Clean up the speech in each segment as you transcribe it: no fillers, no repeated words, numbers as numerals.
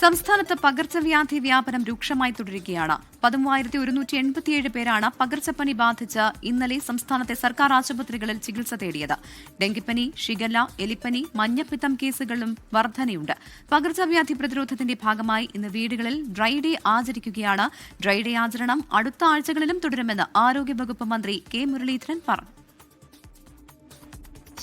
സംസ്ഥാനത്ത് പകർച്ചവ്യാധി വ്യാപനം രൂക്ഷമായി തുടരുകയാണ്. 13,187 പേരാണ് പകർച്ചപ്പനി ബാധിച്ച് ഇന്നലെ സംസ്ഥാനത്തെ സർക്കാർ ആശുപത്രികളിൽ ചികിത്സ തേടിയത്. ഡെങ്കിപ്പനി, ഷിഗല്ല, എലിപ്പനി, മഞ്ഞപ്പിത്തം കേസുകളിലും വർധനയുണ്ട്. പകർച്ചവ്യാധി പ്രതിരോധത്തിന്റെ ഭാഗമായി ഇന്ന് വീടുകളിൽ ഡ്രൈ ഡേ ആചരിക്കുകയാണ്. ഡ്രൈ ഡേ ആചരണം അടുത്ത ആഴ്ചകളിലും തുടരുമെന്ന് ആരോഗ്യവകുപ്പ് മന്ത്രി കെ മുരളീധരൻ പറഞ്ഞു.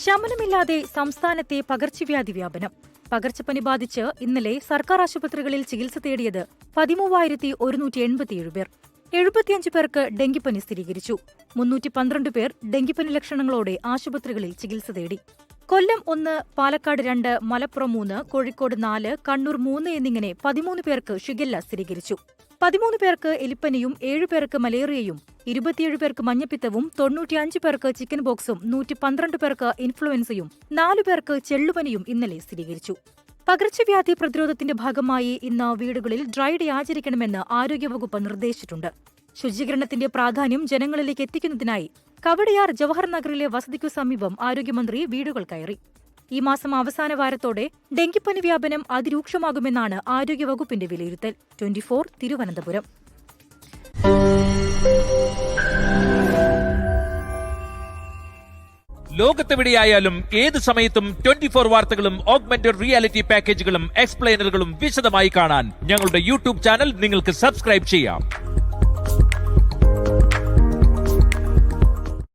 ശമനമില്ലാതെ സംസ്ഥാനത്തെ പകർച്ചവ്യാധി വ്യാപനം. പകർച്ചപ്പനി ബാധിച്ച് ഇന്നലെ സർക്കാർ ആശുപത്രികളിൽ ചികിത്സ തേടിയത് 13,187 പേർ. 75 പേർക്ക് ഡെങ്കിപ്പനി സ്ഥിരീകരിച്ചു. 312 പേർ ഡെങ്കിപ്പനി ലക്ഷണങ്ങളോടെ ആശുപത്രികളിൽ ചികിത്സ തേടി. കൊല്ലം 1, പാലക്കാട് 2, മലപ്പുറം 3, കോഴിക്കോട് 4, കണ്ണൂർ 3 എന്നിങ്ങനെ 13 പേർക്ക് ഷിഗല്ല സ്ഥിരീകരിച്ചു. 13 പേർക്ക് എലിപ്പനിയും 7 പേർക്ക് മലേറിയയും 27 പേർക്ക് മഞ്ഞപ്പിത്തവും 95 പേർക്ക് ചിക്കൻ ബോക്സും 112 പേർക്ക് ഇൻഫ്ലുവൻസയും 4 പേർക്ക് ചെള്ളുപനിയും ഇന്നലെ സ്ഥിരീകരിച്ചു. പകർച്ചവ്യാധി പ്രതിരോധത്തിന്റെ ഭാഗമായി ഇന്ന് വീടുകളിൽ ഡ്രൈ ഡേ ആചരിക്കണമെന്ന് ആരോഗ്യവകുപ്പ് നിർദ്ദേശിച്ചിട്ടുണ്ട്. ശുചീകരണത്തിന്റെ പ്രാധാന്യം ജനങ്ങളിലേക്ക് എത്തിക്കുന്നതിനായി കവടിയാർ ജവഹർ നഗറിലെ വസതിക്കു സമീപം ആരോഗ്യമന്ത്രി വീടുകൾ കയറി. ഈ മാസം അവസാന വാരത്തോടെ ഡെങ്കിപ്പനി വ്യാപനം അതിരൂക്ഷമാകുമെന്നാണ് ആരോഗ്യവകുപ്പിന്റെ വിലയിരുത്തൽ. 24 തിരുവനന്തപുരം. ലോകത്തെവിടെയായാലും ഏത് സമയത്തും 24 വാർത്തകളും ഓഗ്മെന്റഡ് റിയാലിറ്റി പാക്കേജുകളും എക്സ്പ്ലെയിനറുകളും വിശദമായി കാണാൻ ഞങ്ങളുടെ യൂട്യൂബ് ചാനൽ നിങ്ങൾക്ക് സബ്സ്ക്രൈബ് ചെയ്യാം.